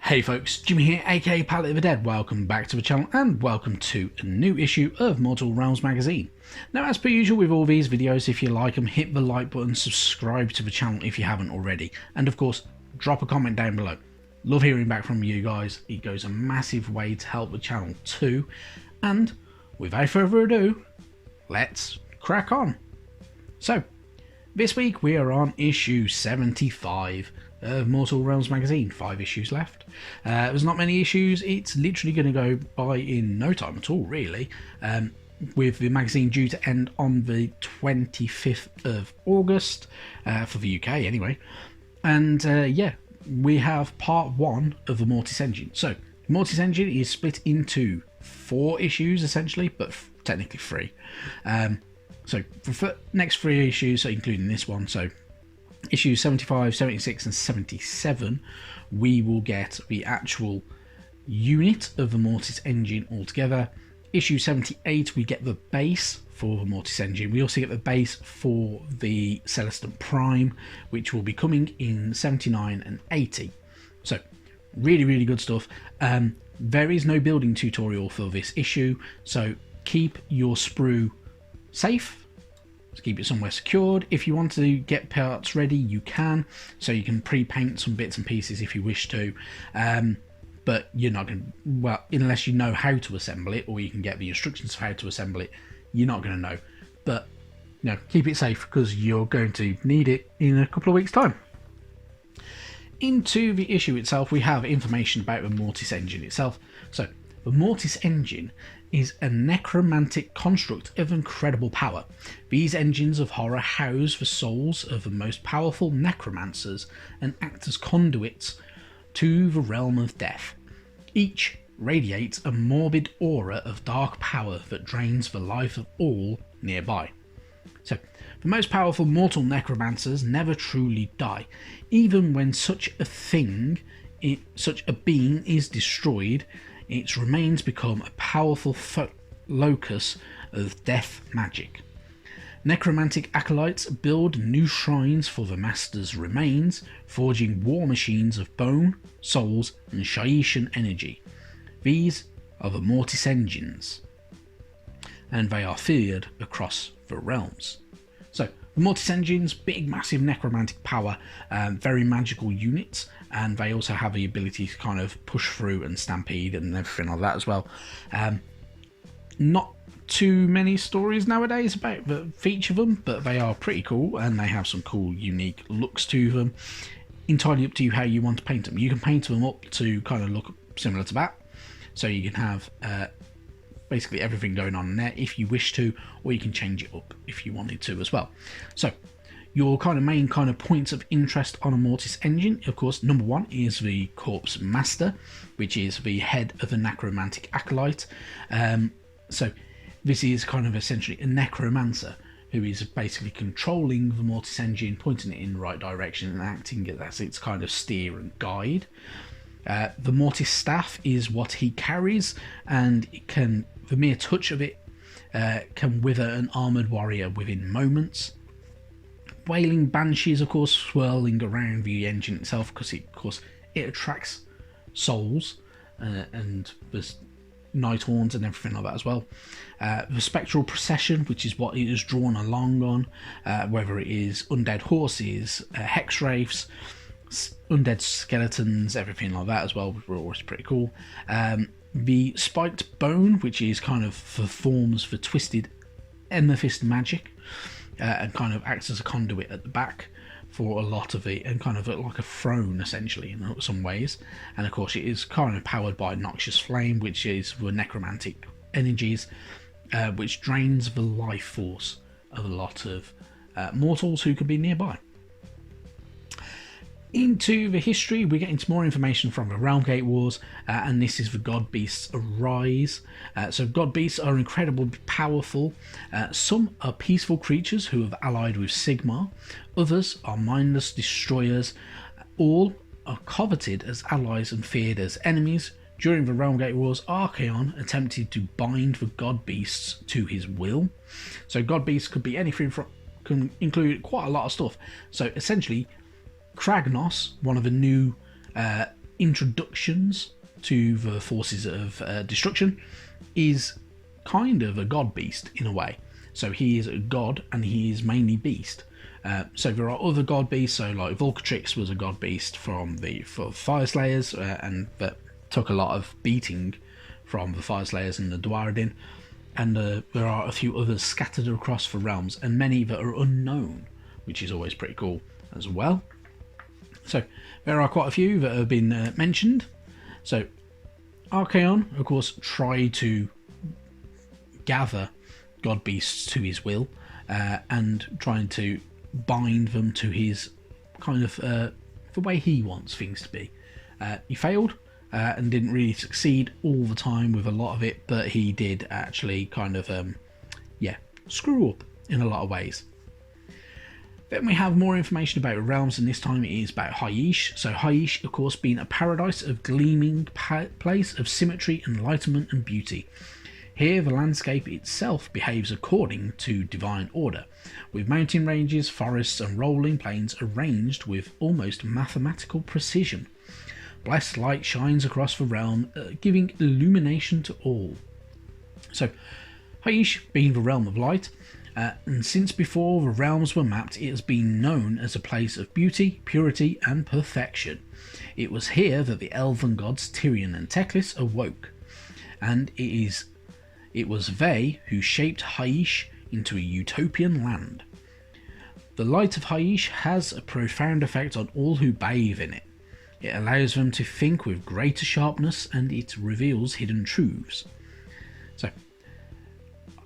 Hey folks, Jimmy here, aka Palette of the Dead. Welcome back to the channel and welcome to a new issue of Mortal Realms magazine. Now, as per usual with all these videos, if you like them, hit the like button, subscribe to the channel if you haven't already, and of course drop a comment down below. Love hearing back from you guys. It goes a massive way to help the channel too. And without further ado, let's crack on. So this week we are on issue 75 of Mortal Realms magazine. 5 issues left. There's not many issues. It's literally going to go by in no time at all, really, with the magazine due to end on the 25th of August for the UK anyway. And yeah, we have part 1 of the Mortis Engine. So Mortis Engine is split into 4 issues essentially, but technically 3. So for the next 3 issues, so including this one, so issues 75, 76 and 77, we will get the actual unit of the Mortis Engine altogether. Issue 78, we get the base for the Mortis Engine. We also get the base for the Celestant Prime, which will be coming in 79 and 80. So really good stuff. There is no building tutorial for this issue, so keep your sprue safe. Keep it somewhere secured. If you want to get parts ready, you can, so you can pre-paint some bits and pieces if you wish to, but you're not going to, well, unless you know how to assemble it, or you can get the instructions of how to assemble it, you're not going to know. But you know, keep it safe because you're going to need it in a couple of weeks time. Into the issue itself, we have information about the Mortis Engine itself. So the Mortis Engine is a necromantic construct of incredible power. These engines of horror house the souls of the most powerful necromancers and act as conduits to the realm of death. Each radiates a morbid aura of dark power that drains the life of all nearby. So, the most powerful mortal necromancers never truly die. Even when such a being is destroyed, its remains become a powerful locus of death magic. Necromantic acolytes build new shrines for the master's remains, forging war machines of bone, souls, and Shyishan energy. These are the Mortis Engines, and they are feared across the realms. So, the Mortis Engines, big, massive necromantic power, very magical units, and they also have the ability to kind of push through and stampede and everything like that as well. Not too many stories nowadays about that feature them, but they are pretty cool, and they have some cool, unique looks to them. Entirely up to you how you want to paint them. You can paint them up to kind of look similar to that, so you can have basically everything going on in there if you wish to, or you can change it up if you wanted to as well. So your kind of main kind of points of interest on a Mortis Engine, of course, number 1 is the Corpse Master, which is the head of a necromantic acolyte. So this is kind of essentially a necromancer who is basically controlling the Mortis Engine, pointing it in the right direction and acting as its kind of steer and guide. The Mortis Staff is what he carries, and it can, the mere touch of it can wither an armoured warrior within moments. Wailing banshees, of course, swirling around the engine itself, because it attracts souls, and there's night horns and everything like that as well. The spectral procession, which is what it is drawn along on, whether it is undead horses, hex wraiths, undead skeletons, everything like that as well, which were always pretty cool. The spiked bone, which is kind of for forms for twisted amethyst magic, and kind of acts as a conduit at the back for a lot of it, and kind of like a throne essentially in some ways. And of course it is kind of powered by Noxious Flame, which is the necromantic energies, which drains the life force of a lot of mortals who could be nearby. Into the history, we get into more information from the Realm Gate Wars, and this is the God Beasts Arise. So God Beasts are incredibly powerful. Some are peaceful creatures who have allied with Sigmar. Others are mindless destroyers. All are coveted as allies and feared as enemies. During the Realm Gate Wars, Archaon attempted to bind the God Beasts to his will. So God Beasts could be anything from, can include quite a lot of stuff. So essentially, Kragnos, one of the new introductions to the forces of destruction, is kind of a god beast in a way. So he is a god and he is mainly beast. So there are other god beasts, so like Volcatrix was a god beast for Fire Slayers, and that took a lot of beating from the Fire Slayers and the Dwaradin. And there are a few others scattered across the realms, and many that are unknown, which is always pretty cool as well. So there are quite a few that have been mentioned. So Archaon, of course, tried to gather god beasts to his will, and trying to bind them to his kind of the way he wants things to be. He failed and didn't really succeed all the time with a lot of it, but he did actually kind of screw up in a lot of ways. Then we have more information about realms, and this time it is about Hysh. So Hysh, of course, being a paradise of gleaming place of symmetry, enlightenment and beauty. Here the landscape itself behaves according to divine order, with mountain ranges, forests and rolling plains arranged with almost mathematical precision. Blessed light shines across the realm, giving illumination to all. So Hysh being the realm of light, and since before the realms were mapped, it has been known as a place of beauty, purity and perfection. It was here that the elven gods Tyrion and Teclis awoke, and it was they who shaped Hysh into a utopian land. The light of Hysh has a profound effect on all who bathe in it. It allows them to think with greater sharpness, and it reveals hidden truths. So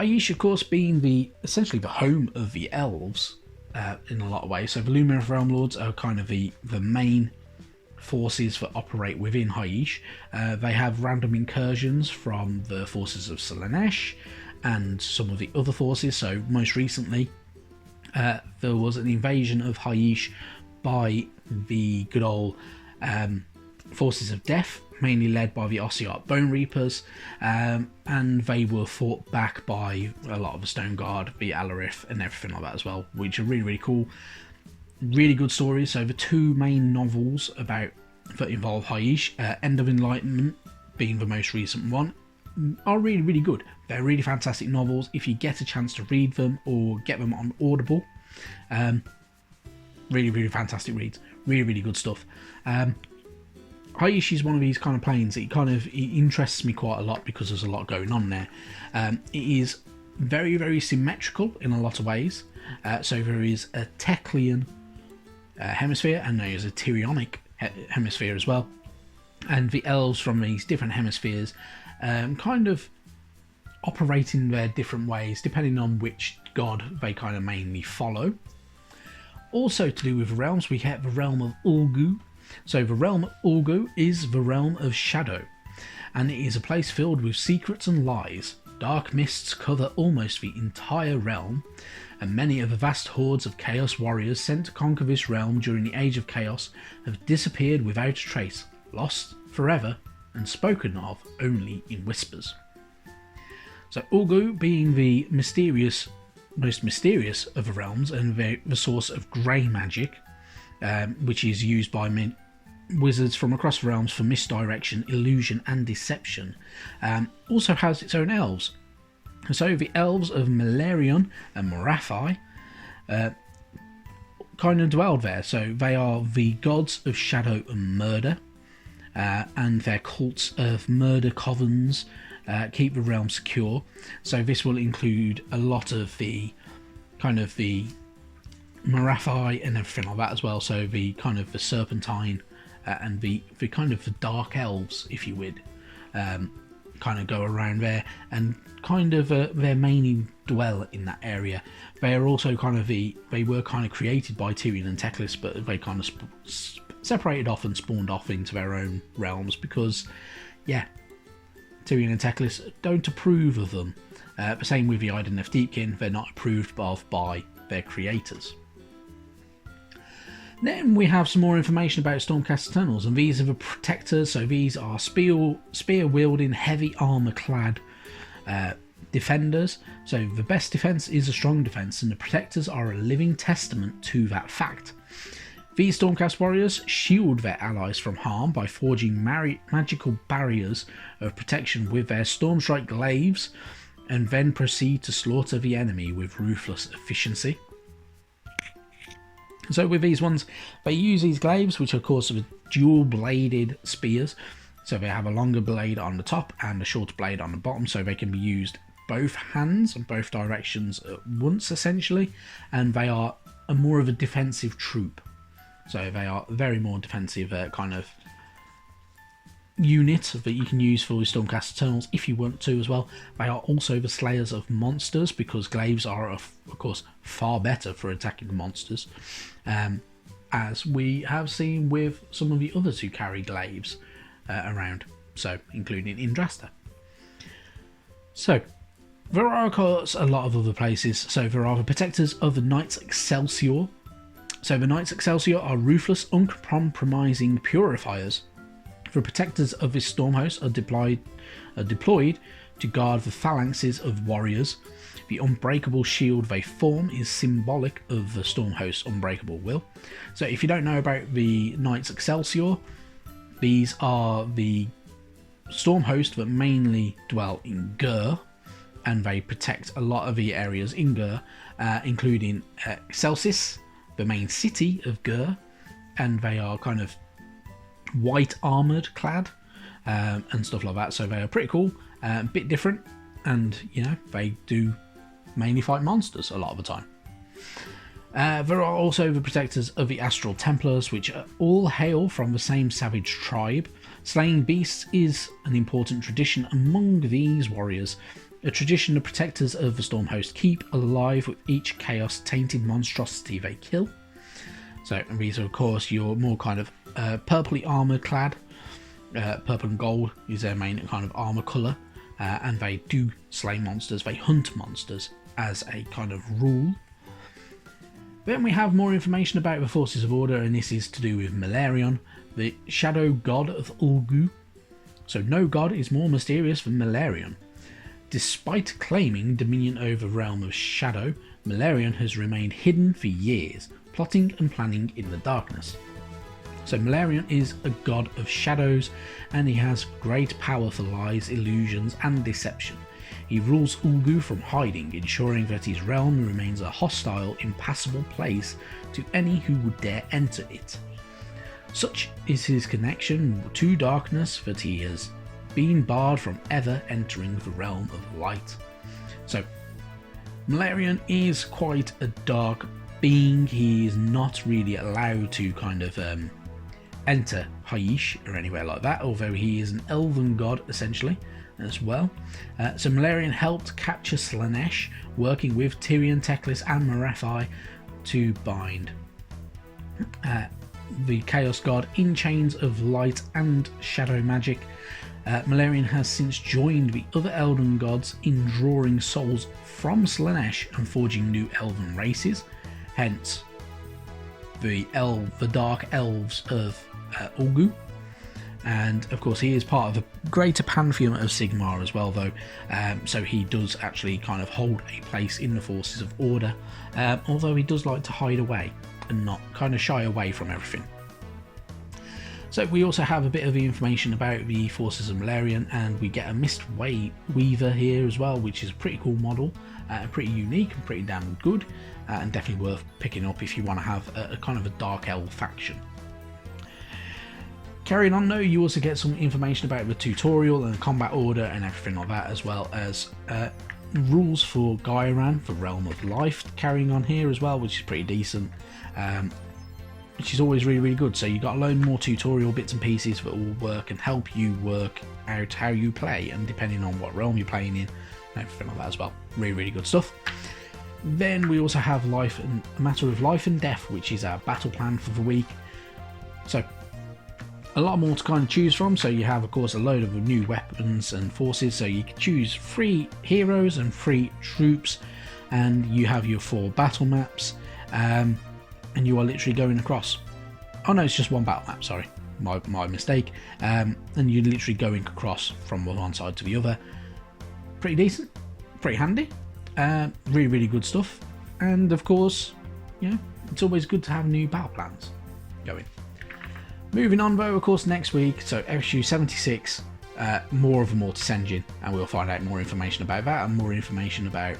Hysh, of course, being essentially the home of the elves in a lot of ways. So the Lumineth Realm Lords are kind of the main forces that operate within Hysh. They have random incursions from the forces of Slaanesh and some of the other forces. So most recently there was an invasion of Hysh by the good old forces of death, mainly led by the Ossiarch Bone Reapers, and they were fought back by a lot of the Stone Guard, the Alarith and everything like that as well, which are really, really cool. Really good stories. So the two main novels that involve Hysh, End of Enlightenment being the most recent one, are really, really good. They're really fantastic novels if you get a chance to read them or get them on Audible. Really, really fantastic reads. Really, really good stuff. Hysh is one of these kind of planes that it interests me quite a lot because there's a lot going on there. It is very, very symmetrical in a lot of ways. So there is a Teclian hemisphere, and there is a Tyrionic hemisphere as well. And the elves from these different hemispheres kind of operate in their different ways depending on which god they kind of mainly follow. Also to do with realms, we have the realm of Ulgu. So the realm of Ulgu is the realm of shadow, and it is a place filled with secrets and lies. Dark mists cover almost the entire realm, and many of the vast hordes of Chaos warriors sent to conquer this realm during the Age of Chaos have disappeared without a trace, lost forever, and spoken of only in whispers. So Ulgu being the most mysterious of the realms, and the source of grey magic, which is used by wizards from across the realms for misdirection, illusion and deception, also has its own elves. So the elves of Malarion and Morathi kind of dwelled there. So they are the gods of shadow and murder, and their cults of murder covens keep the realm secure. So this will include a lot of the kind of the Morathi and everything like that as well. So the kind of the Serpentine and the kind of the Dark Elves, if you would, kind of go around there, and kind of they mainly dwell in that area. They are also kind of they were kind of created by Tyrion and Teclis, but they kind of separated off and spawned off into their own realms because, yeah, Tyrion and Teclis don't approve of them. The same with the Idoneth Deepkin, they're not approved of by their creators. Then we have some more information about Stormcast Eternals, and these are the protectors. So these are spear wielding, heavy armour clad defenders. So the best defence is a strong defence, and the protectors are a living testament to that fact. These Stormcast warriors shield their allies from harm by forging magical barriers of protection with their Stormstrike glaives, and then proceed to slaughter the enemy with ruthless efficiency. So with these ones, they use these glaives, which are of course dual-bladed spears. So they have a longer blade on the top and a shorter blade on the bottom, so they can be used both hands and both directions at once essentially, and they are more of a defensive troop. So they are very more defensive kind of unit that you can use for the Stormcast Eternals if you want to as well. They are also the slayers of monsters, because glaives are of course far better for attacking monsters, as we have seen with some of the others who carry glaives around, so including Indrasta. So there are of course a lot of other places. So there are the protectors of the Knights Excelsior. So the Knights Excelsior are ruthless, uncompromising purifiers. The protectors of this storm host are deployed to guard the phalanxes of warriors. The unbreakable shield they form is symbolic of the storm host's unbreakable will. So if you don't know about the Knights Excelsior, these are the storm host that mainly dwell in Gur, and they protect a lot of the areas in Gur, including Excelsis, the main city of Gur, and they are kind of white armoured clad and stuff like that, so they are pretty cool, a bit different, and you know, they do mainly fight monsters a lot of the time. There are also the protectors of the Astral Templars, which all hail from the same savage tribe. Slaying beasts is an important tradition among these warriors, a tradition the protectors of the Storm Host keep alive with each chaos-tainted monstrosity they kill. So these are of course your more kind of purpley armour clad. Purple and gold is their main kind of armour colour, and they do slay monsters, they hunt monsters as a kind of rule. Then we have more information about the Forces of Order, and this is to do with Malarion, the shadow god of Ulgu. So no god is more mysterious than Malarion. Despite claiming dominion over the realm of shadow, Malarion has remained hidden for years, plotting and planning in the darkness. So Malarion is a god of shadows, and he has great power for lies, illusions and deception. He rules Ulgu from hiding, ensuring that his realm remains a hostile, impassable place to any who would dare enter it. Such is his connection to darkness that he has been barred from ever entering the realm of light. So Malarion is quite a dark being. He is not really allowed to kind of enter Hysh or anywhere like that, although he is an elven god essentially as well. So Malarion helped capture Slaanesh, working with Tyrion, Teclis and Marathi to bind the Chaos God in chains of light and shadow magic. Malarion has since joined the other elven gods in drawing souls from Slaanesh and forging new elven races, hence the dark elves of Ulgu. And of course he is part of the greater pantheon of Sigmar as well, though, so he does actually kind of hold a place in the Forces of Order, although he does like to hide away and not kind of shy away from everything. So we also have a bit of the information about the Forces of Malarion, and we get a Mist Weaver here as well, which is a pretty cool model, pretty unique and pretty damn good, and definitely worth picking up if you want to have a kind of a Dark Elf faction. Carrying on though, you also get some information about the tutorial and combat order and everything like that, as well as rules for Gairan for Realm of Life carrying on here as well, which is pretty decent, which is always really, really good. So you got a load more tutorial bits and pieces that will work and help you work out how you play, and depending on what realm you're playing in, everything like that as well. Really, really good stuff. Then we also have a matter of life and death, which is our battle plan for the week. So a lot more to kind of choose from. So you have of course a load of new weapons and forces, so you can choose 3 heroes and 3 troops, and you have your 4 battle maps, and you are literally going across. Oh no, it's just one battle map, sorry, my mistake. And you're literally going across from one side to the other. Pretty decent, pretty handy, really, really good stuff. And of course, you know, it's always good to have new battle plans. going. Moving on though, of course, next week, so issue 76, more of a Mortis Engine, and we'll find out more information about that and more information about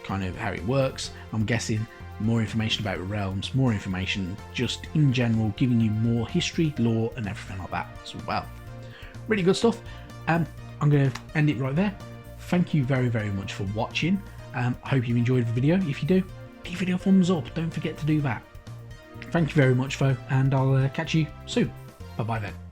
how it works. I'm guessing more information about realms, more information just in general, giving you more history, lore, and everything like that as well. Really good stuff. I'm going to end it right there. Thank you very, very much for watching. I hope you enjoyed the video. If you do, give the video a thumbs up. Don't forget to do that. Thank you very much, though, and I'll catch you soon. Bye-bye then.